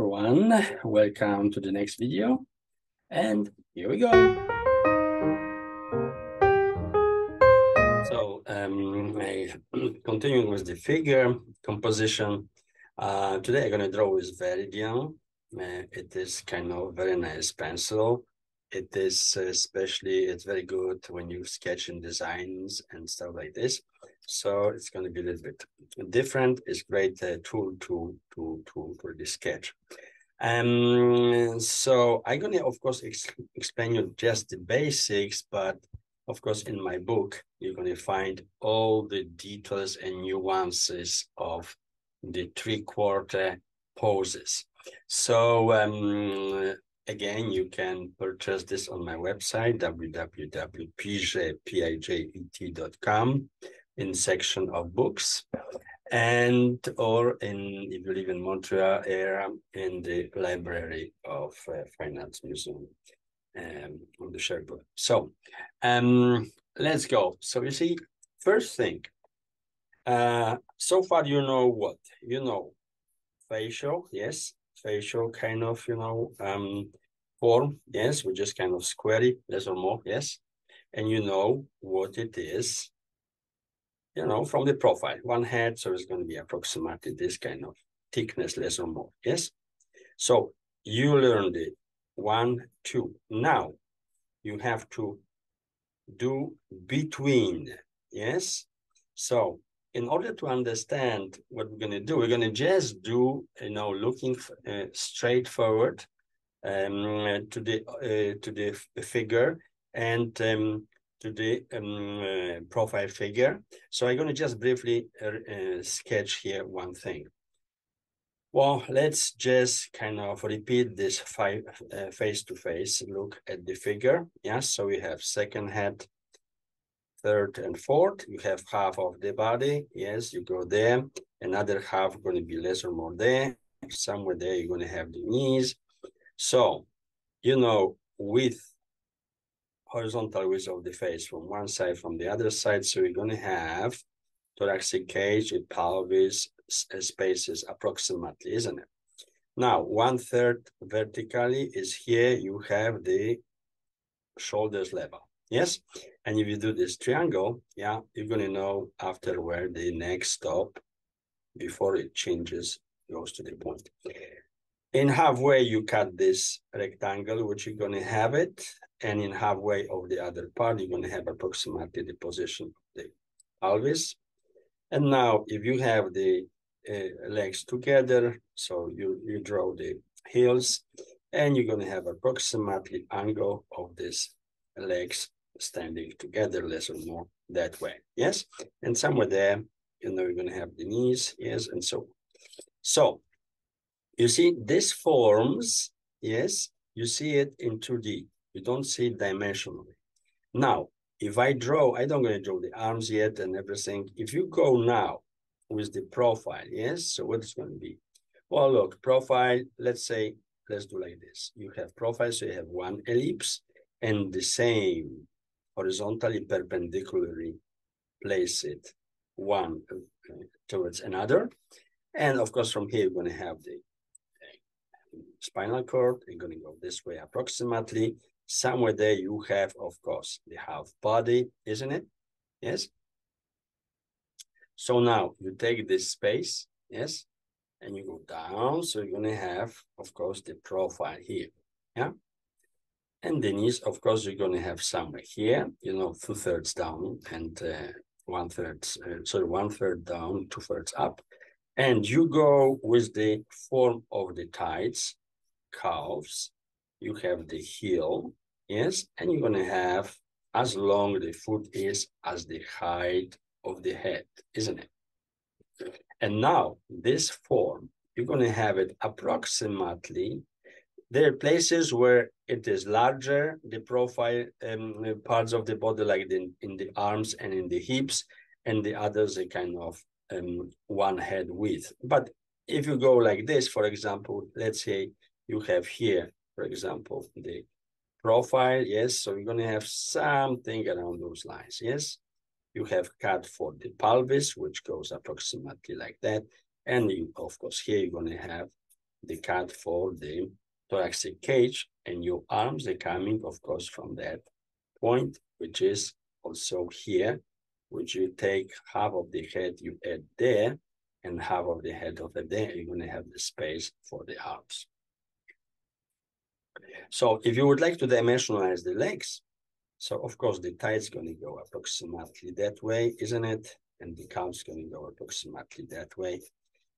everyone, welcome to the next video, and here we go. So continuing with the figure composition, today I'm going to draw with Viridian. It is kind of very nice pencil. It is especially, it's very good when you sketch in designs and stuff like this. So it's going to be a little bit different. It's great tool to really sketch. So I'm going to, of course, explain you just the basics, but of course, in my book, you're going to find all the details and nuances of the three-quarter poses. So again, you can purchase this on my website, www.pijet.com, in section of books, and or if you live in Montreal area, in the library of Fine Arts Museum on the Sherbrooke. So let's go. So you see, first thing, so far you know what? You know facial, yes, facial kind of, form, yes, we just kind of square it, less or more, yes. And you know what it is, from the profile. One head, so it's going to be approximately this kind of thickness, less or more, yes. So you learned it, 1, 2. Now you have to do between, yes. So in order to understand what we're going to do, we're going to just do, looking straight forward to the figure and to the profile figure. So I'm going to just briefly sketch here one thing. Well, let's just kind of repeat this face-to-face look at the figure. Yes, so we have second head, third and fourth. You have half of the body. Yes, you go there. Another half going to be less or more there. Somewhere there, you're going to have the knees. So, width, horizontal width of the face from one side, from the other side. So you're going to have thoracic cage with pelvis spaces approximately, isn't it? Now, 1/3 vertically is here. You have the shoulders level. Yes. And if you do this triangle, yeah, you're going to know after where the neck stop before it changes, goes to the point. In halfway, you cut this rectangle, which you're going to have it. And in halfway of the other part, you're going to have approximately the position of the pelvis. And now, if you have the legs together, so you draw the heels, and you're going to have approximately angle of these legs standing together, less or more that way. Yes, and somewhere there, you're going to have the knees, yes, and so on. So you see this forms, yes, you see it in 2D. You don't see it dimensionally. Now, if I draw, I don't going to draw the arms yet and everything. If you go now with the profile, yes, so what is going to be? Well, look, profile, let's do like this. You have profile, so you have one ellipse, and the same horizontally, perpendicularly place it one towards another. And of course, from here, you're going to have the spinal cord. You're going to go this way approximately. Somewhere there you have, of course, the half body, isn't it? Yes. So now you take this space, yes, and you go down. So you're going to have, of course, the profile here. Yeah. And the knees, of course, you're going to have somewhere here, 2/3 down and 1/3 down, 2/3 up. And you go with the form of the tights, calves. You have the heel, yes, and you're going to have as long the foot is as the height of the head, isn't it? And now this form, you're going to have it approximately. There are places where it is larger, the profile parts of the body, like in the arms and in the hips, and the others are kind of one head width. But if you go like this, for example, let's say you have here, for example, the profile, yes, so you're going to have something around those lines, yes. You have cut for the pelvis, which goes approximately like that. And you, of course, here you're going to have the cut for the thoracic cage, and your arms are coming, of course, from that point, which is also here, which you take half of the head you add there, and half of the head of it there, you're going to have the space for the arms. So if you would like to dimensionalize the legs, so of course the thigh is going to go approximately that way, isn't it? And the calf is going to go approximately that way.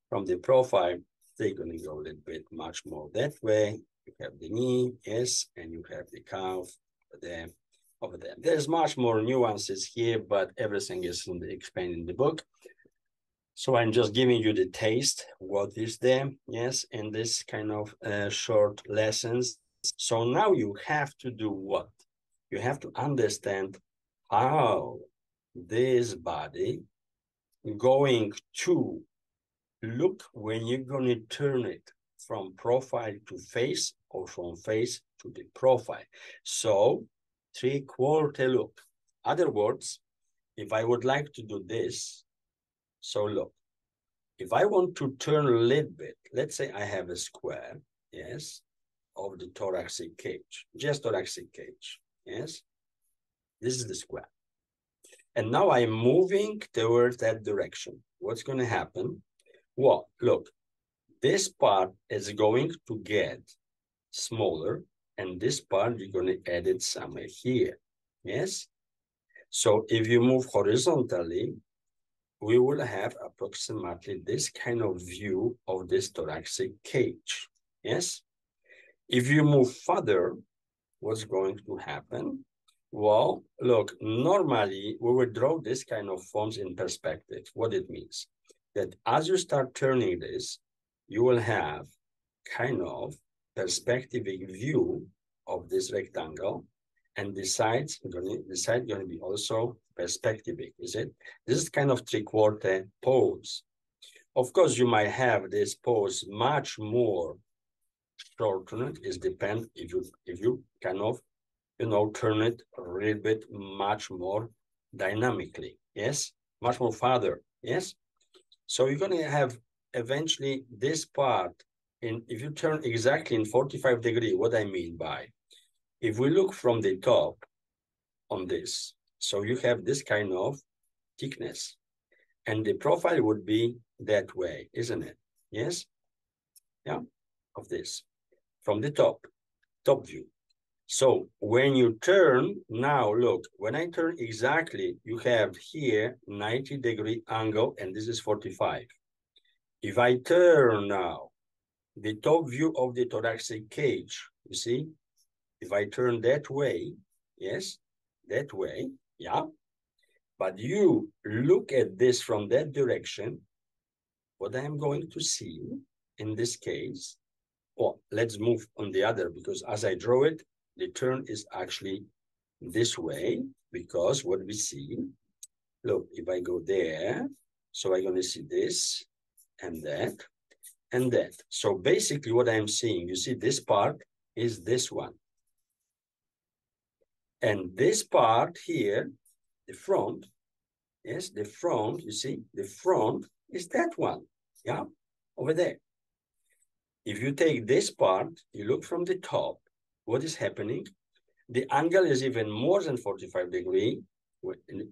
From the profile, they're going to go a little bit much more that way. You have the knee, yes, and you have the calf there, over there. There's much more nuances here, but everything is explained in the book. So I'm just giving you the taste, what is there, yes, in this kind of short lessons. So now you have to do what? You have to understand how this body going to look when you're going to turn it from profile to face or from face to the profile. So 3/4 look. Other words, if I would like to do this, so look, if I want to turn a little bit, let's say I have a square, yes, of the thoracic cage, just thoracic cage, yes, this is the square. And now I'm moving towards that direction. What's going to happen? Well, look, this part is going to get smaller, and this part you're going to add it somewhere here, yes? So if you move horizontally, we will have approximately this kind of view of this thoracic cage, yes? If you move further, what's going to happen? Well, look, normally we would draw this kind of forms in perspective. What it means? That as you start turning this, you will have kind of perspectivic view of this rectangle, and the side going to be also perspectivic, is it? This is kind of 3/4 pose. Of course, you might have this pose much more shortened. It depends if you kind of turn it a little bit much more dynamically, yes, much more farther, yes. So you're going to have eventually this part if you turn exactly in 45 degrees. What I mean by, if we look from the top on this, so you have this kind of thickness, and the profile would be that way, isn't it? Yes, yeah, of this from the top view. So when you turn, now look, when I turn exactly, you have here 90-degree angle, and this is 45. If I turn now, the top view of the thoracic cage, you see, if I turn that way, yes, that way, yeah, but you look at this from that direction, what I'm going to see in this case, well, let's move on the other, because as I draw it, the turn is actually this way, because what we see, look, if I go there, so I'm going to see this and that and that. So basically what I'm seeing, you see this part is this one. And this part here, the front, yes, the front, you see, the front is that one, yeah, over there. If you take this part, you look from the top, what is happening? The angle is even more than 45 degrees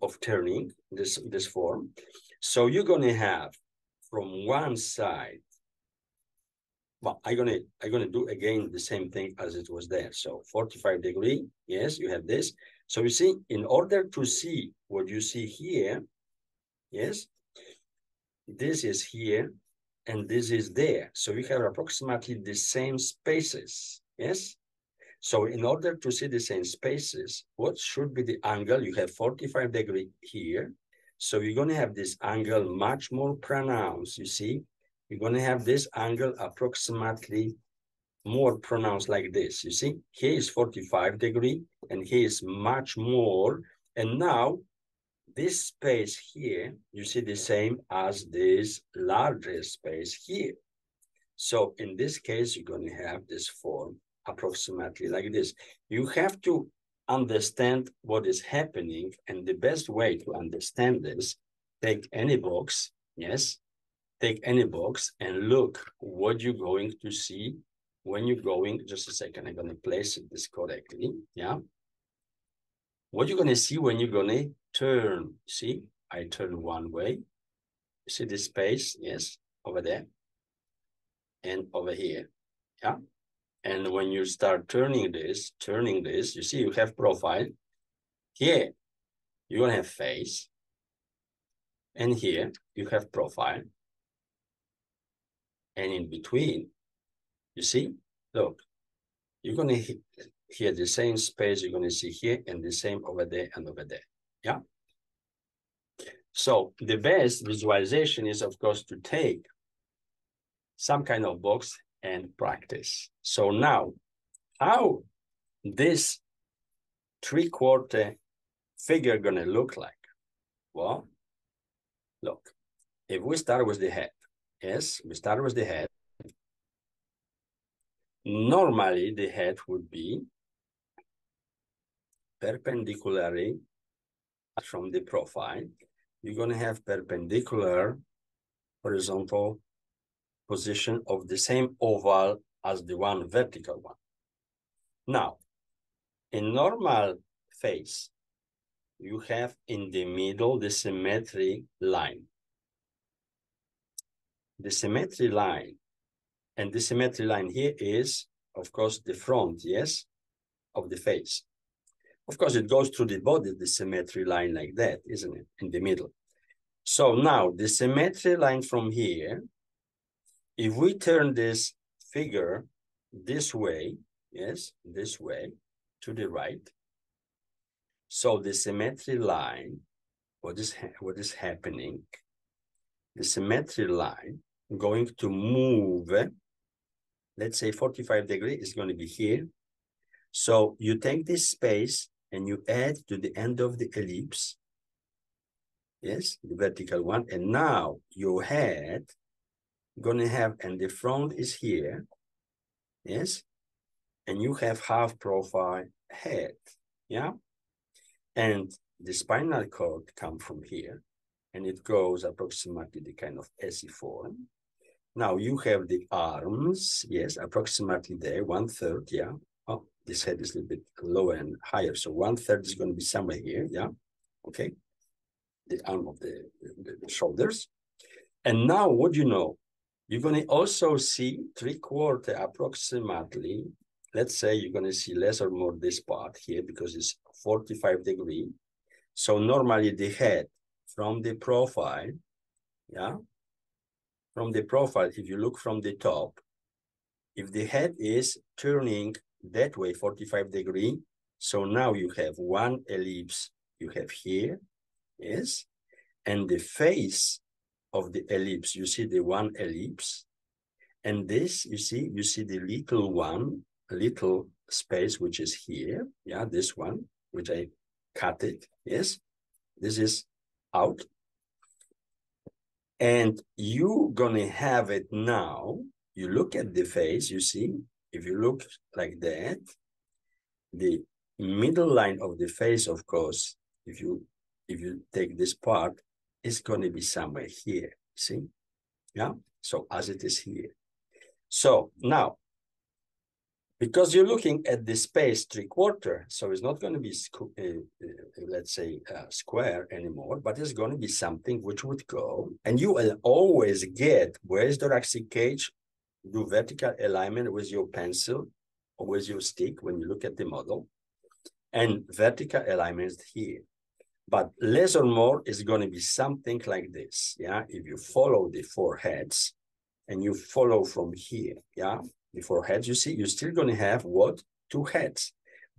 of turning this form. So you're going to have from one side, well, I'm gonna do again the same thing as it was there. So 45 degrees, yes, you have this. So you see, in order to see what you see here, yes, this is here and this is there. So we have approximately the same spaces, yes? So in order to see the same spaces, what should be the angle? You have 45 degrees here. So you're going to have this angle much more pronounced, you see? You're going to have this angle approximately more pronounced like this, you see? Here is 45 degrees and here is much more. And now this space here, you see the same as this larger space here. So in this case, you're going to have this form approximately like this. You have to understand what is happening, and the best way to understand this, take any box, yes, take any box and look what you're going to see when you're going. Just a second, I'm gonna place this correctly, yeah? What you're gonna see when you're gonna turn, see? I turn one way, see the space, yes, over there, and over here, yeah? And when you start turning this, you see you have profile. Here, you're gonna have face. And here, you have profile. And in between, you see, look, you're gonna hear the same space you're gonna see here and the same over there and over there, yeah? So the best visualization is, of course, to take some kind of box and practice. So now, how this 3/4 figure gonna look like? Well, look, if we start with the head, yes, we start with the head. Normally, the head would be perpendicularly from the profile. You're gonna have perpendicular horizontal position of the same oval as the one vertical one. Now, in normal face, you have in the middle the symmetry line. The symmetry line, and the symmetry line here is, of course, the front, yes, of the face. Of course, it goes through the body, the symmetry line like that, isn't it, in the middle. So now, the symmetry line from here, if we turn this figure this way, yes, this way, to the right, so the symmetry line, what is happening, the symmetry line going to move, let's say 45 degrees is going to be here. So you take this space and you add to the end of the ellipse, yes, the vertical one, and now your head gonna have, and the front is here, yes, and you have half profile head, yeah, and the spinal cord come from here, and it goes approximately the kind of SE form. Now you have the arms, yes, approximately there, 1/3, yeah. Oh, this head is a little bit lower and higher, so 1/3 is going to be somewhere here, yeah, okay, the arm of the shoulders. And now what you know, you're going to also see 3/4 approximately. Let's say you're going to see less or more this part here because it's 45 degrees. So normally the head from the profile, yeah, from the profile, if you look from the top, if the head is turning that way, 45 degrees, so now you have one ellipse you have here, yes, and the face of the ellipse, you see the one ellipse, and this, you see the little one, little space, which is here, yeah, this one, which I cut it, yes, this is out. And you gonna have it now, you look at the face, you see, if you look like that, the middle line of the face, of course, if you take this part, it's gonna be somewhere here, see, yeah, so as it is here. So now, because you're looking at the space 3/4, so it's not going to be, let's say, square anymore, but it's going to be something which would go, and you will always get where is the thoracic cage, do vertical alignment with your pencil or with your stick when you look at the model, and vertical alignment here. But less or more is going to be something like this, yeah? If you follow the four heads and you follow from here, yeah? The four heads, you see, you're still going to have what? Two heads.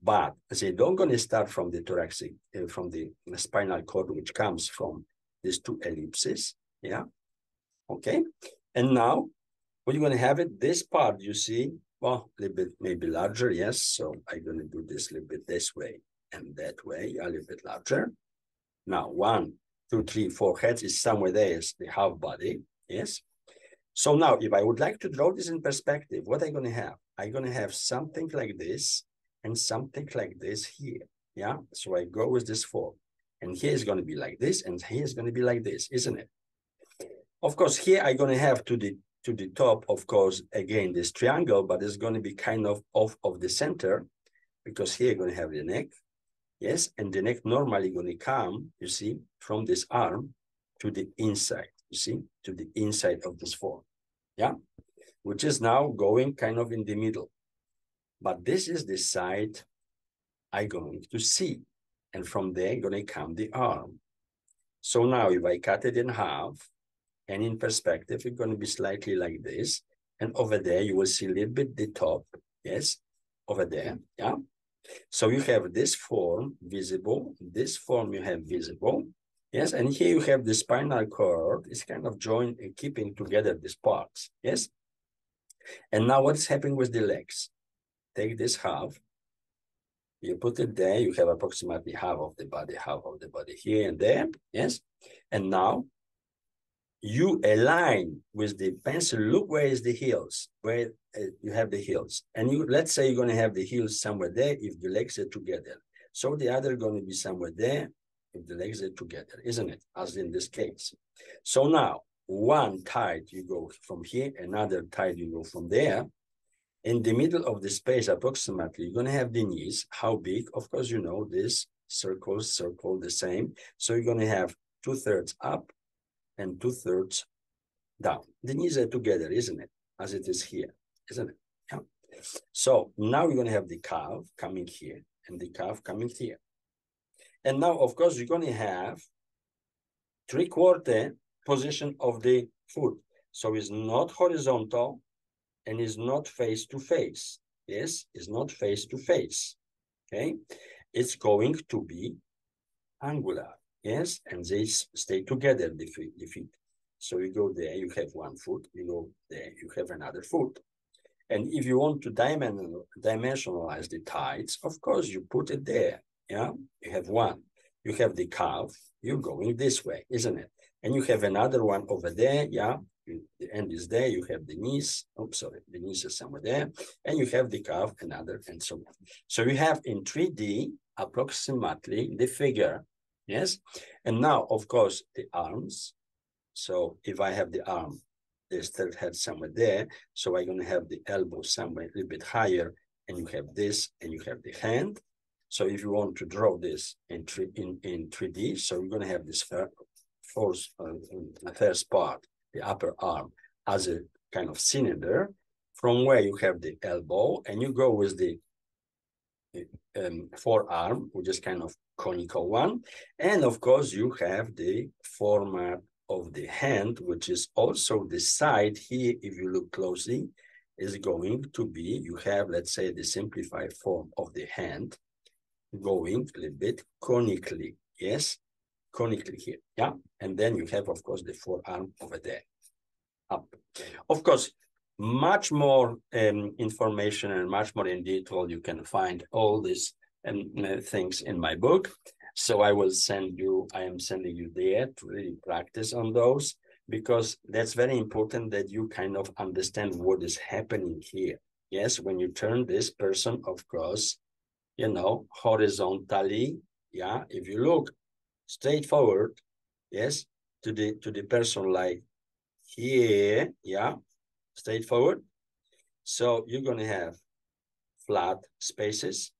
But they don't going to start from the thoracic, from the spinal cord, which comes from these two ellipses, yeah? Okay. And now, what you're going to have it, this part, you see, well, a little bit maybe larger, yes. So I'm going to do this a little bit this way and that way, a little bit larger. Now, 1, 2, 3, 4 heads is somewhere there, is the half body, yes. So now, if I would like to draw this in perspective, what I'm going to have? I'm going to have something like this and something like this here, yeah? So I go with this form. And here is going to be like this, and here is going to be like this, isn't it? Of course, here I'm going to have to the top, of course, again, this triangle, but it's going to be kind of off of the center, because here you're going to have the neck. Yes, and the neck normally going to come, you see, from this arm to the inside, you see, to the inside of this form. Yeah, which is now going kind of in the middle. But this is the side I'm going to see. And from there, going to come the arm. So now if I cut it in half, and in perspective, it's going to be slightly like this. And over there, you will see a little bit the top. Yes, over there. Yeah. So you have this form visible. This form you have visible. Yes. And here you have the spinal cord. It's kind of joined and keeping together these parts. Yes. And now what's happening with the legs? Take this half. You put it there. You have approximately half of the body here and there. Yes. And now you align with the pencil. Look where is the heels, where you have the heels. And you, let's say you're going to have the heels somewhere there if the legs are together. So the other going to be somewhere there if the legs are together, isn't it? As in this case. So now, one tied, you go from here, another tied, you go from there. In the middle of the space, approximately, you're going to have the knees. How big? Of course, you know this circle the same. So you're going to have 2/3 up and 2/3 down. The knees are together, isn't it? As it is here, isn't it? Yeah. So now you're going to have the calf coming here and the calf coming here. And now, of course, you're going to have 3/4 position of the foot. So it's not horizontal and is not face to face. Yes, it's not face to face. Okay, it's going to be angular. Yes, and they stay together, the feet. So you go there, you have one foot, you go there, you have another foot. And if you want to dimensionalize the tides, of course, you put it there. Yeah, you have one. You have the calf, you're going this way, isn't it? And you have another one over there. Yeah, the end is there. You have the knees. Oh, sorry, the knees is somewhere there. And you have the calf, another, and so on. So you have in 3D approximately the figure. Yes. And now, of course, the arms. So if I have the arm, there's third head somewhere there. So I'm going to have the elbow somewhere a little bit higher. And you have this, and you have the hand. So if you want to draw this in 3D, so you're going to have this first part, the upper arm, as a kind of cylinder, from where you have the elbow, and you go with the forearm, which is kind of conical one. And of course, you have the format of the hand, which is also the side here, if you look closely, is going to be, you have, let's say, the simplified form of the hand going a little bit conically, yes, conically here, yeah. And then you have, of course, the forearm over there, up. Of course, much more information and much more in detail, you can find all these things in my book. So I will send you, I am sending you there to really practice on those, because that's very important that you kind of understand what is happening here. Yes, when you turn this person, of course, you know, horizontally, yeah, if you look straight forward, yes, to the person like here, yeah, straight forward. So you're going to have flat spaces.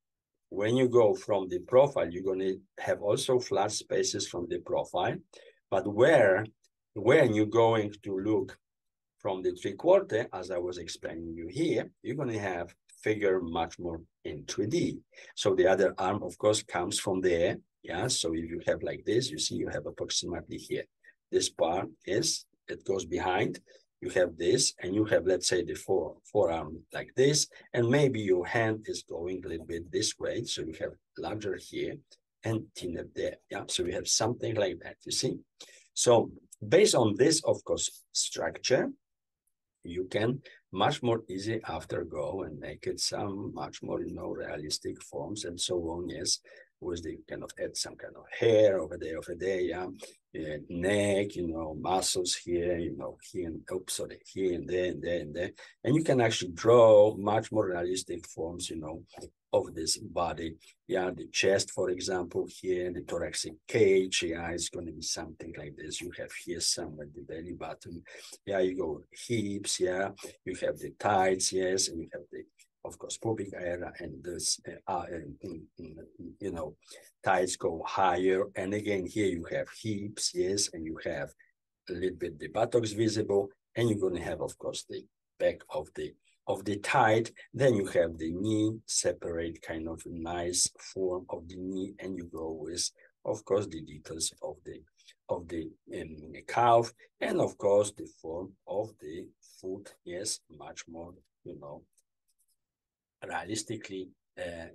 When you go from the profile, you're going to have also flat spaces from the profile. But when you're going to look from the 3/4, as I was explaining you here, you're going to have figure much more in 3D. So the other arm, of course, comes from there. Yeah. So if you have like this, you see you have approximately here. This part is, it goes behind. You have this, and you have, let's say, the forearm like this, and maybe your hand is going a little bit this way. So you have larger here and thinner there. Yeah. So we have something like that, you see. So based on this, of course, structure, you can much more easy after go and make it some much more, you know, realistic forms and so on. Yes, with the kind of add some kind of hair over there, yeah, neck, you know, muscles here, you know, here and oops, sorry, here and there and there and there, and you can actually draw much more realistic forms, you know, of this body. Yeah, the chest, for example, here, the thoracic cage, yeah, it's going to be something like this. You have here somewhere the belly button. Yeah, you go hips, yeah, you have the thighs, yes, and you have the, of course, pubic area, and this, you know, thighs go higher. And again, here you have hips, yes, and you have a little bit the buttocks visible, and you're going to have, of course, the back of the thigh. Then you have the knee, separate kind of nice form of the knee, and you go with, of course, the details of the calf, and of course the form of the foot. Yes, much more, you know, realistically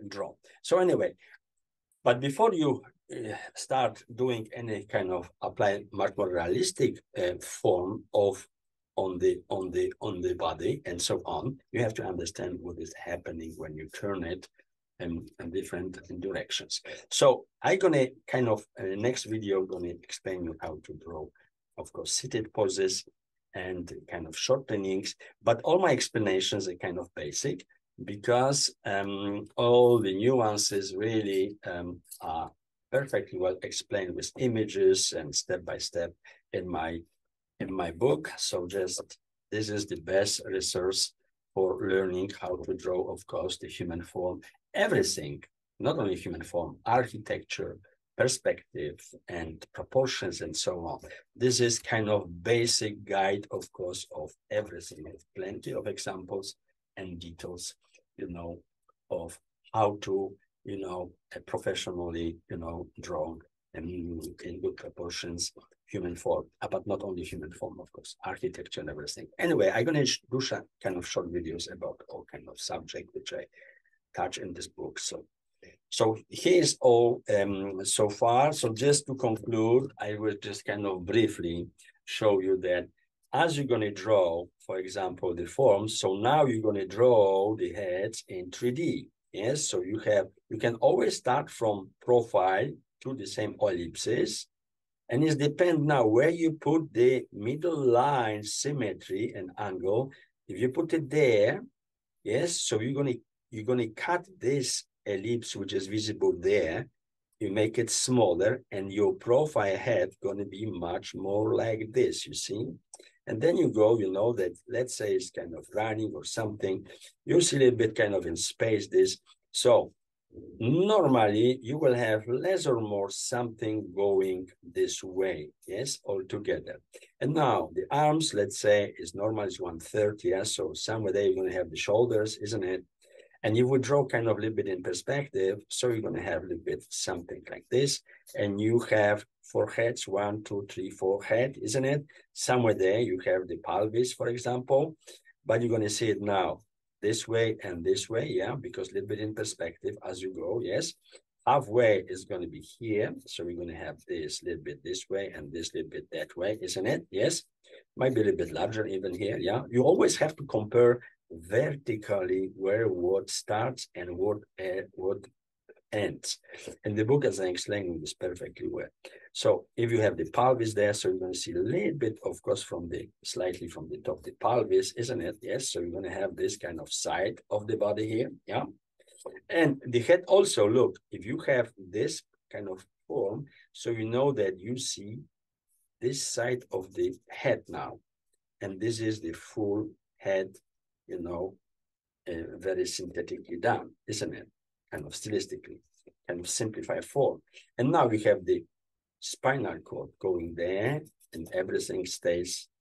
drawn. So anyway, but before you start doing any kind of apply much more realistic form of on the body and so on, you have to understand what is happening when you turn it in different directions. So I'm gonna kind of next video gonna explain you how to draw, of course, seated poses and kind of shortenings, but all my explanations are kind of basic, because all the nuances really are perfectly well explained with images and step by step in my book. So just this is the best resource for learning how to draw, of course, the human form, everything, not only human form, architecture, perspective and proportions and so on. This is kind of basic guide, of course, of everything. There's plenty of examples and details, you know, of how to, you know, professionally, you know, draw in good proportions, human form, but not only human form, of course, architecture and everything. Anyway, I'm going to do kind of short videos about all kind of subject which I touch in this book. So here's all so far. So just to conclude, I will just kind of briefly show you that as you're going to draw, for example, the forms, so now you're going to draw the heads in 3D. Yes, so you can always start from profile to the same ellipses. And it depends now where you put the middle line symmetry and angle. If you put it there, yes, so you're gonna cut this ellipse which is visible there. You make it smaller, and your profile head gonna be much more like this, you see? And then you go, you know, that let's say it's kind of running or something. You see a little bit kind of in space this. So normally you will have less or more something going this way, yes, all together. And now the arms, let's say, is normal is 1/3, yes, so somewhere there you're going to have the shoulders, isn't it? And you would draw kind of a little bit in perspective, so you're going to have a little bit something like this, and you have 4 heads, 1, 2, 3, 4 head, isn't it? Somewhere there you have the pelvis, for example, but you're going to see it now this way and this way, yeah, because a little bit in perspective as you go, yes. Halfway is going to be here, so we're going to have this little bit this way and this little bit that way, isn't it? Yes, might be a little bit larger even here, yeah. You always have to compare vertically where what starts and what ends. And the book, as I explained, this perfectly well. So if you have the pelvis there, so you're going to see a little bit, of course, from the slightly from the top, the pelvis, isn't it? Yes. So you're going to have this kind of side of the body here. Yeah. And the head also, look, if you have this kind of form, so you know that you see this side of the head now. And this is the full head, you know, very synthetically done, isn't it? Kind of stylistically, kind of simplified form. And now we have the spinal cord going there, and everything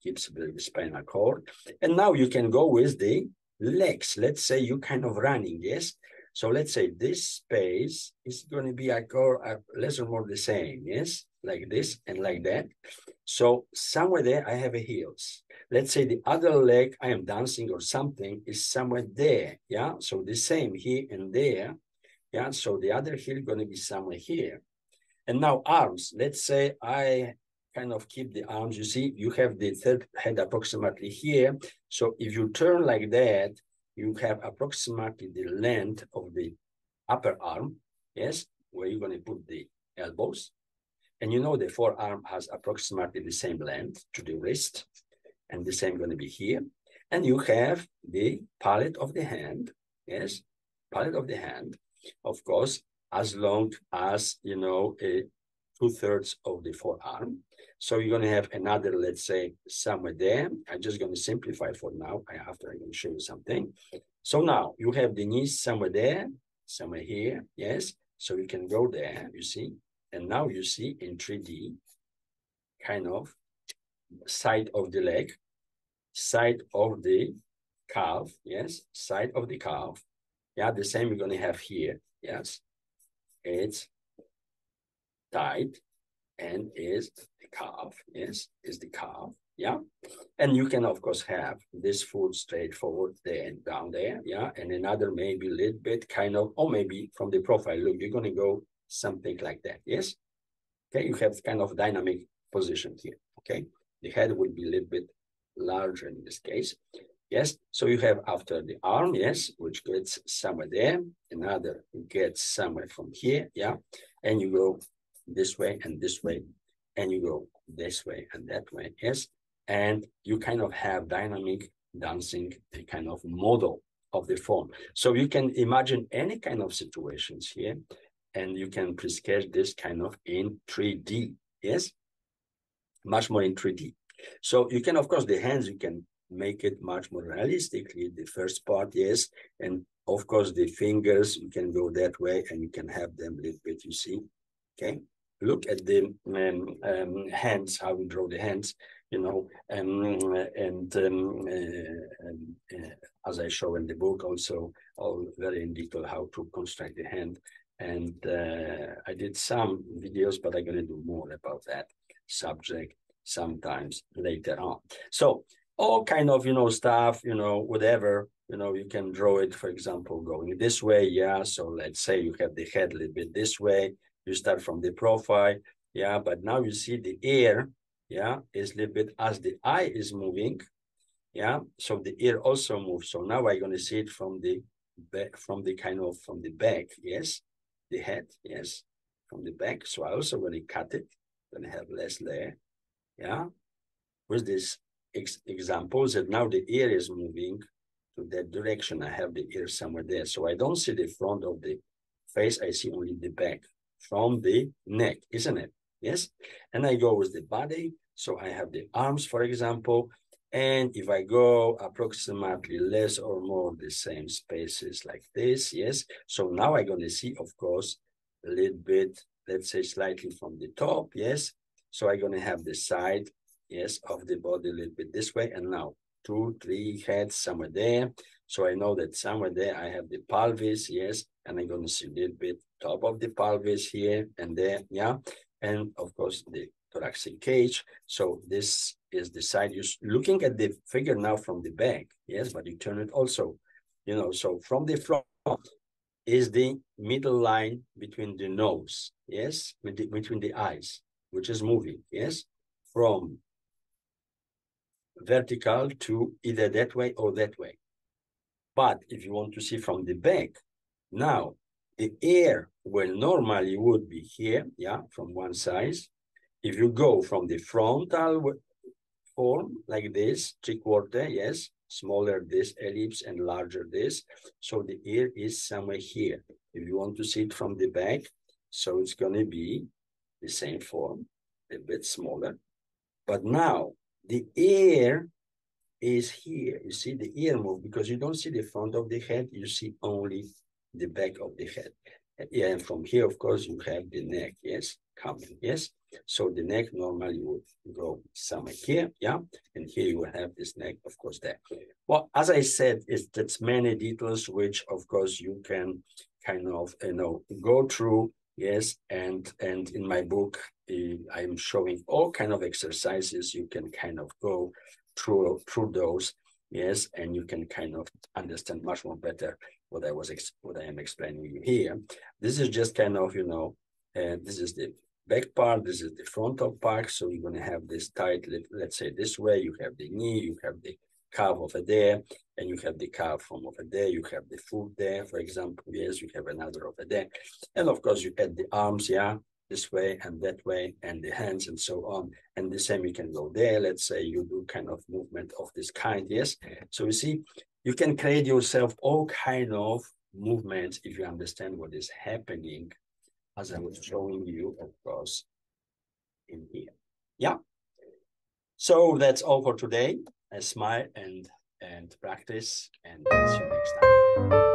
keeps the spinal cord. And now you can go with the legs. Let's say you kind of running, yes? So let's say this space is going to be less or more the same, yes? Like this and like that. So somewhere there, I have a heels. Let's say the other leg, I am dancing or something, is somewhere there, yeah? So the same here and there, yeah? So the other heel going to be somewhere here. And now arms, let's say I kind of keep the arms, you see, you have the third head approximately here. So if you turn like that, you have approximately the length of the upper arm, yes? where you're going to put the elbows. And you know the forearm has approximately the same length to the wrist, and the same going to be here. And you have the palette of the hand, yes, palette of the hand, of course, as long as, you know, 2/3 of the forearm. So you're going to have another, let's say, somewhere there. I'm just going to simplify for now. After I'm going to show you something. So now you have the knees somewhere there, somewhere here, yes. So you can go there, you see. And now you see in 3D, kind of side of the leg, side of the calf, yes, side of the calf. Yeah, the same we're going to have here, yes. It's tight and is the calf, yes, is the calf, yeah. And you can, of course, have this foot straight forward there and down there, yeah. And another maybe a little bit kind of, or maybe from the profile, look, you're going to go something like that, yes. Okay, you have kind of dynamic position here, okay. The head will be a little bit larger in this case, yes. So you have after the arm, yes, which gets somewhere there, another gets somewhere from here, yeah. And you go this way and this way, and you go this way and that way, yes. And you kind of have dynamic dancing, a kind of model of the form. So you can imagine any kind of situations here, and you can pre-sketch this kind of in 3D, yes, much more in 3D. So you can, of course, the hands, you can make it much more realistically, the first part, yes, and of course the fingers, you can go that way and you can have them a little bit, you see, okay. Look at the hands, how we draw the hands, you know, as I show in the book also, all very in detail how to construct the hand. And I did some videos, but I'm going to do more about that subject sometimes later on. So all kind of, you know, stuff, you know, whatever, you know, you can draw it, for example, going this way, yeah. So let's say you have the head a little bit this way. You start from the profile, yeah, but now you see the ear, yeah, is a little bit as the eye is moving, yeah, so the ear also moves. So now I'm going to see it from the back, from the kind of from the back, yes, the head, yes, from the back. So I also going to cut it, going to have less layer, yeah, with this example that now the ear is moving to that direction. I have the ear somewhere there, so I don't see the front of the face, I see only the back from the neck, isn't it? Yes. And I go with the body. So I have the arms, for example. And if I go approximately less or more the same spaces like this, yes. So now I'm going to see, of course, a little bit, let's say slightly from the top, yes. So I'm going to have the side, yes, of the body a little bit this way. And now 2, 3 heads somewhere there. So I know that somewhere there I have the pelvis, yes, and I'm going to see a little bit top of the pelvis here and there, yeah, and of course the thoracic cage. So this is the side. You're looking at the figure now from the back, yes, but you turn it also, you know, so from the front is the middle line between the nose, yes, between the eyes, which is moving, yes, from vertical to either that way or that way. But if you want to see from the back, now the ear will normally would be here, yeah, from one side. If you go from the frontal form like this, 3/4, yes, smaller this ellipse and larger this. So the ear is somewhere here. If you want to see it from the back, so it's going to be the same form, a bit smaller. But now the ear is here. You see the ear move because you don't see the front of the head, you see only the back of the head. Yeah, and from here, of course, you have the neck, yes, coming, yes. So the neck normally would go somewhere here, yeah, and here you will have this neck, of course, there. Well, as I said, that's many details which, of course, you can kind of, you know, go through, yes, and in my book, I'm showing all kind of exercises you can kind of go through those, yes, and you can kind of understand much more better what I am explaining you here. This is just kind of, you know, this is the back part, this is the frontal part. So you're going to have this tight, let's say this way, you have the knee, you have the calf over there, and you have the calf from over there, you have the foot there, for example, yes, you have another over there. And of course, you add the arms, yeah, this way and that way, and the hands and so on. And the same, you can go there. Let's say you do kind of movement of this kind, yes. So you see, you can create yourself all kind of movements if you understand what is happening, as I was showing you, of course, in here. Yeah. So that's all for today. Smile and practice, and see you next time.